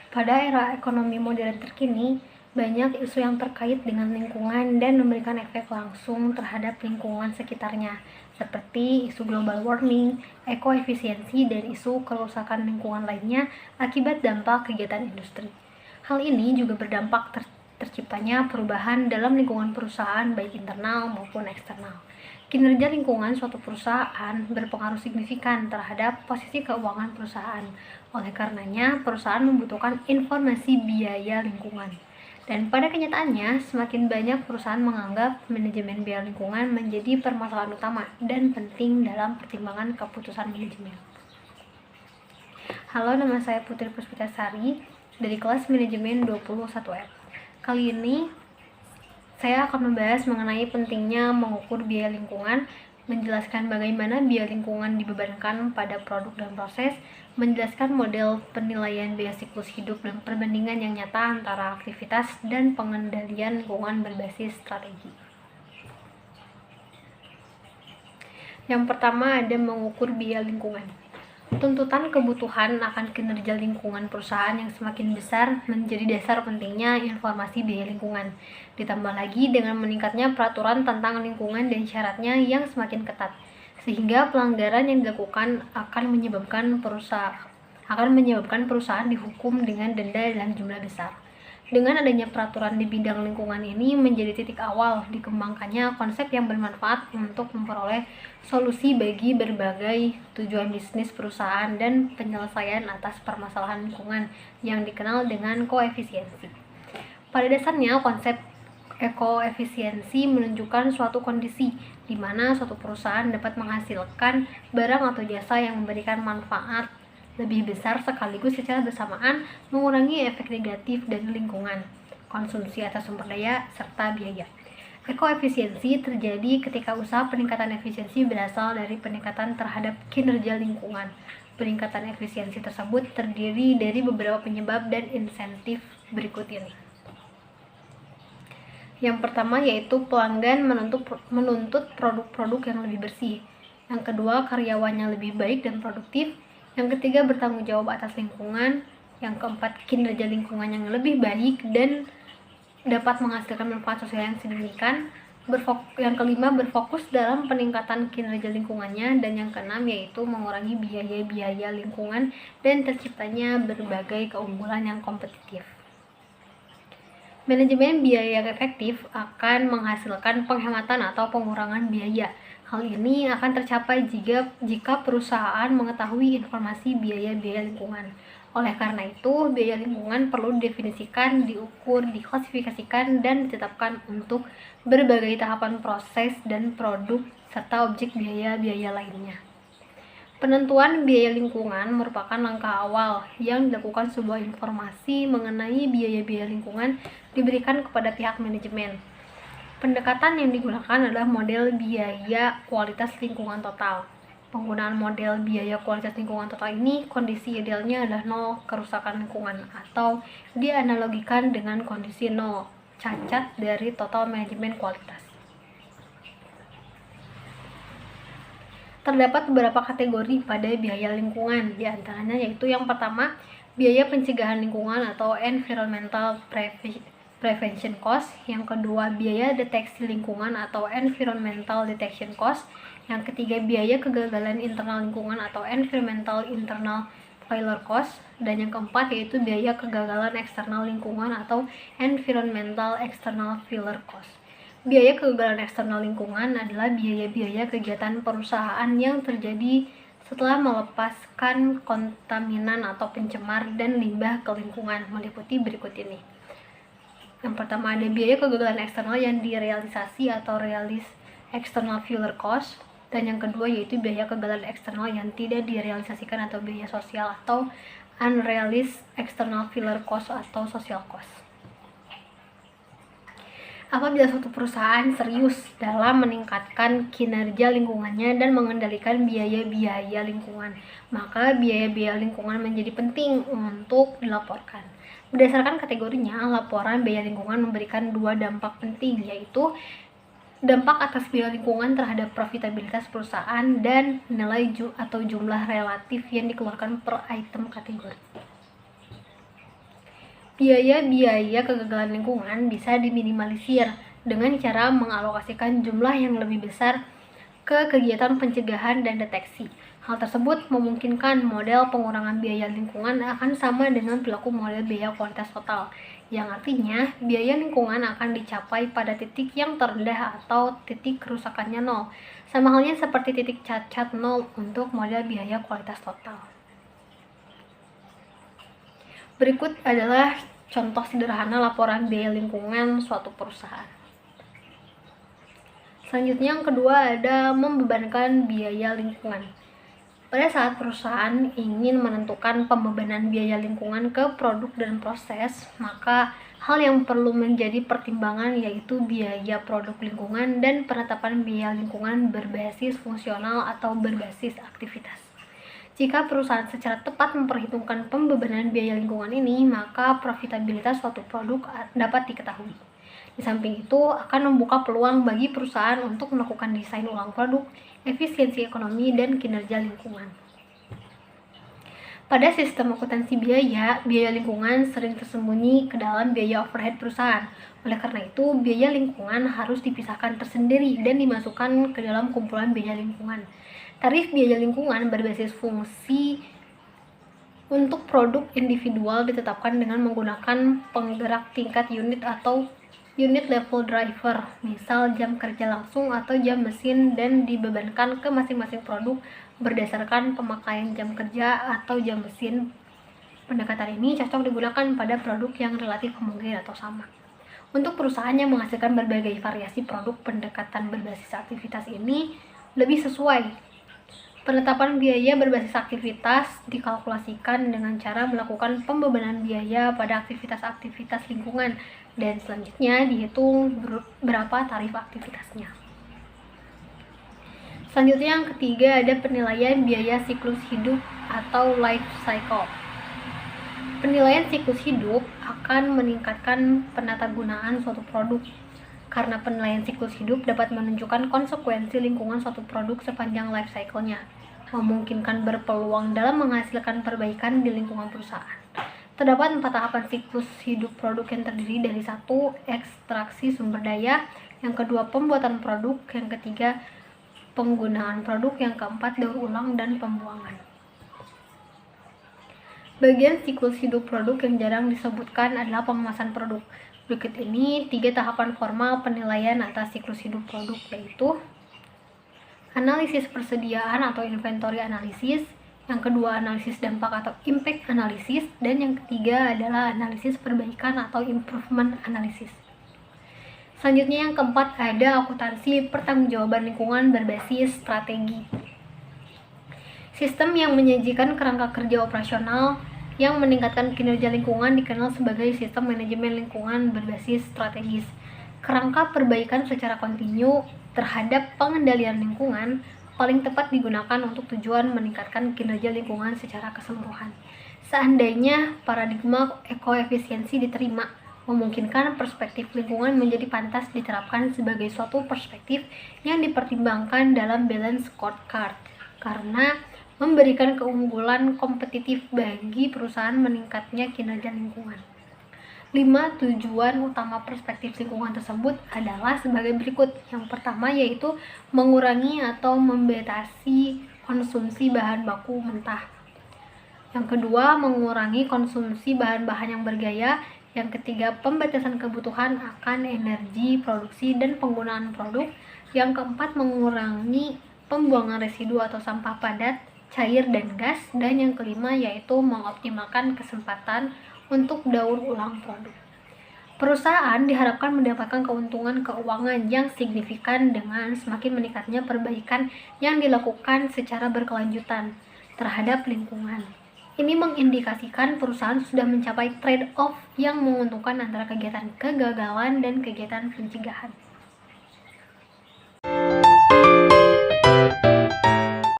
Pada era ekonomi modern terkini, banyak isu yang terkait dengan lingkungan dan memberikan efek langsung terhadap lingkungan sekitarnya, seperti isu global warming, ekoefisiensi, dan isu kerusakan lingkungan lainnya akibat dampak kegiatan industri. Hal ini juga berdampak terciptanya perubahan dalam lingkungan perusahaan baik internal maupun eksternal. Kinerja lingkungan suatu perusahaan berpengaruh signifikan terhadap posisi keuangan perusahaan. Oleh karenanya, perusahaan membutuhkan informasi biaya lingkungan. Dan pada kenyataannya, semakin banyak perusahaan menganggap manajemen biaya lingkungan menjadi permasalahan utama dan penting dalam pertimbangan keputusan manajemen. Halo, nama saya Putri Puspitasari dari kelas manajemen 21F. Kali ini saya akan membahas mengenai pentingnya mengukur biaya lingkungan, menjelaskan bagaimana biaya lingkungan dibebankan pada produk dan proses, menjelaskan model penilaian biaya siklus hidup dan perbandingan yang nyata antara aktivitas dan pengendalian lingkungan berbasis strategi. Yang pertama ada mengukur biaya lingkungan. Tuntutan kebutuhan akan kinerja lingkungan perusahaan yang semakin besar menjadi dasar pentingnya informasi biaya lingkungan. Ditambah lagi dengan meningkatnya peraturan tentang lingkungan dan syaratnya yang semakin ketat, sehingga pelanggaran yang dilakukan akan menyebabkan perusahaan dihukum dengan denda dalam jumlah besar. Dengan adanya peraturan di bidang lingkungan ini menjadi titik awal dikembangkannya konsep yang bermanfaat untuk memperoleh solusi bagi berbagai tujuan bisnis perusahaan dan penyelesaian atas permasalahan lingkungan yang dikenal dengan koefisiensi. Pada dasarnya, konsep ekoefisiensi menunjukkan suatu kondisi di mana suatu perusahaan dapat menghasilkan barang atau jasa yang memberikan manfaat lebih besar sekaligus secara bersamaan mengurangi efek negatif dari lingkungan, konsumsi atas sumber daya, serta biaya. Ekoefisiensi terjadi ketika usaha peningkatan efisiensi berasal dari peningkatan terhadap kinerja lingkungan. Peningkatan efisiensi tersebut terdiri dari beberapa penyebab dan insentif berikut ini. Yang pertama yaitu pelanggan menuntut produk-produk yang lebih bersih. Yang kedua, karyawannya lebih baik dan produktif. Yang ketiga, bertanggung jawab atas lingkungan. Yang keempat, kinerja lingkungan yang lebih baik dan dapat menghasilkan manfaat sosial yang signifikan. Yang kelima, berfokus dalam peningkatan kinerja lingkungannya. Dan yang keenam yaitu mengurangi biaya-biaya lingkungan dan terciptanya berbagai keunggulan yang kompetitif. Manajemen biaya yang efektif akan menghasilkan penghematan atau pengurangan biaya. Hal ini akan tercapai jika perusahaan mengetahui informasi biaya-biaya lingkungan. Oleh karena itu, biaya lingkungan perlu didefinisikan, diukur, diklasifikasikan, dan ditetapkan untuk berbagai tahapan proses dan produk serta objek biaya-biaya lainnya. Penentuan biaya lingkungan merupakan langkah awal yang dilakukan sebuah informasi mengenai biaya-biaya lingkungan diberikan kepada pihak manajemen. Pendekatan yang digunakan adalah model biaya kualitas lingkungan total. Penggunaan model biaya kualitas lingkungan total ini kondisi idealnya adalah 0 kerusakan lingkungan atau dianalogikan dengan kondisi 0 cacat dari total manajemen kualitas. Terdapat beberapa kategori pada biaya lingkungan, di antaranya yaitu yang pertama, biaya pencegahan lingkungan atau environmental prevention cost. Yang kedua, biaya deteksi lingkungan atau environmental detection cost. Yang ketiga, biaya kegagalan internal lingkungan atau environmental internal failure cost. Dan yang keempat yaitu biaya kegagalan eksternal lingkungan atau environmental external failure cost. Biaya kegagalan eksternal lingkungan adalah biaya-biaya kegiatan perusahaan yang terjadi setelah melepaskan kontaminan atau pencemar dan limbah ke lingkungan, meliputi berikut ini. Yang pertama ada biaya kegagalan eksternal yang direalisasi atau external failure cost. Dan yang kedua yaitu biaya kegagalan eksternal yang tidak direalisasikan atau biaya sosial atau unrealized external failure cost atau social cost. Apabila suatu perusahaan serius dalam meningkatkan kinerja lingkungannya dan mengendalikan biaya-biaya lingkungan, maka biaya-biaya lingkungan menjadi penting untuk dilaporkan. Berdasarkan kategorinya, laporan biaya lingkungan memberikan 2 dampak penting, yaitu dampak atas biaya lingkungan terhadap profitabilitas perusahaan dan nilai atau jumlah relatif yang dikeluarkan per item kategori. Biaya-biaya kegagalan lingkungan bisa diminimalisir dengan cara mengalokasikan jumlah yang lebih besar ke kegiatan pencegahan dan deteksi. Hal tersebut memungkinkan model pengurangan biaya lingkungan akan sama dengan perilaku model biaya kualitas total, yang artinya biaya lingkungan akan dicapai pada titik yang terendah atau titik kerusakannya nol, sama halnya seperti titik cacat nol untuk model biaya kualitas total. Berikut adalah contoh sederhana laporan biaya lingkungan suatu perusahaan. Selanjutnya yang kedua ada membebankan biaya lingkungan. Pada saat perusahaan ingin menentukan pembebanan biaya lingkungan ke produk dan proses, maka hal yang perlu menjadi pertimbangan yaitu biaya produk lingkungan dan penetapan biaya lingkungan berbasis fungsional atau berbasis aktivitas. Jika perusahaan secara tepat memperhitungkan pembebanan biaya lingkungan ini, maka profitabilitas suatu produk dapat diketahui. Di samping itu, akan membuka peluang bagi perusahaan untuk melakukan desain ulang produk, efisiensi ekonomi, dan kinerja lingkungan. Pada sistem akuntansi biaya lingkungan sering tersembunyi ke dalam biaya overhead perusahaan. Oleh karena itu, biaya lingkungan harus dipisahkan tersendiri dan dimasukkan ke dalam kumpulan biaya lingkungan. Tarif biaya lingkungan berbasis fungsi untuk produk individual ditetapkan dengan menggunakan penggerak tingkat unit atau unit level driver, misal jam kerja langsung atau jam mesin, dan dibebankan ke masing-masing produk berdasarkan pemakaian jam kerja atau jam mesin. Pendekatan ini cocok digunakan pada produk yang relatif homogen atau sama. Untuk perusahaan yang menghasilkan berbagai variasi produk, pendekatan berbasis aktivitas ini lebih sesuai. Penetapan biaya berbasis aktivitas dikalkulasikan dengan cara melakukan pembebanan biaya pada aktivitas-aktivitas lingkungan dan selanjutnya dihitung berapa tarif aktivitasnya. Selanjutnya yang ketiga ada penilaian biaya siklus hidup atau life cycle. Penilaian siklus hidup akan meningkatkan penatagunaan suatu produk. Karena penilaian siklus hidup dapat menunjukkan konsekuensi lingkungan suatu produk sepanjang life cycle-nya, memungkinkan berpeluang dalam menghasilkan perbaikan di lingkungan perusahaan. Terdapat 4 tahapan siklus hidup produk yang terdiri dari 1. Ekstraksi sumber daya, yang kedua pembuatan produk, yang ketiga penggunaan produk, yang keempat daur ulang dan pembuangan. Bagian siklus hidup produk yang jarang disebutkan adalah pengemasan produk. Berikut ini 3 tahapan formal penilaian atas siklus hidup produk, yaitu analisis persediaan atau inventory analisis, yang kedua analisis dampak atau impact analisis, dan yang ketiga adalah analisis perbaikan atau improvement analisis. Selanjutnya yang keempat ada akuntansi pertanggungjawaban lingkungan berbasis strategi. Sistem yang menyajikan kerangka kerja operasional yang meningkatkan kinerja lingkungan dikenal sebagai sistem manajemen lingkungan berbasis strategis. Kerangka perbaikan secara kontinu terhadap pengendalian lingkungan paling tepat digunakan untuk tujuan meningkatkan kinerja lingkungan secara keseluruhan. Seandainya paradigma ekoefisiensi diterima, memungkinkan perspektif lingkungan menjadi pantas diterapkan sebagai suatu perspektif yang dipertimbangkan dalam balance scorecard, karena memberikan keunggulan kompetitif bagi perusahaan meningkatnya kinerja lingkungan. 5 tujuan utama perspektif lingkungan tersebut adalah sebagai berikut. Yang pertama yaitu mengurangi atau membatasi konsumsi bahan baku mentah. Yang kedua, mengurangi konsumsi bahan-bahan yang bergaya. Yang ketiga, pembatasan kebutuhan akan energi, produksi, dan penggunaan produk. Yang keempat, mengurangi pembuangan residu atau sampah padat, cair, dan gas. Dan yang kelima yaitu mengoptimalkan kesempatan untuk daur ulang produk. Perusahaan diharapkan mendapatkan keuntungan keuangan yang signifikan dengan semakin meningkatnya perbaikan yang dilakukan secara berkelanjutan terhadap lingkungan. Ini mengindikasikan perusahaan sudah mencapai trade-off yang menguntungkan antara kegiatan kegagalan dan kegiatan pencegahan.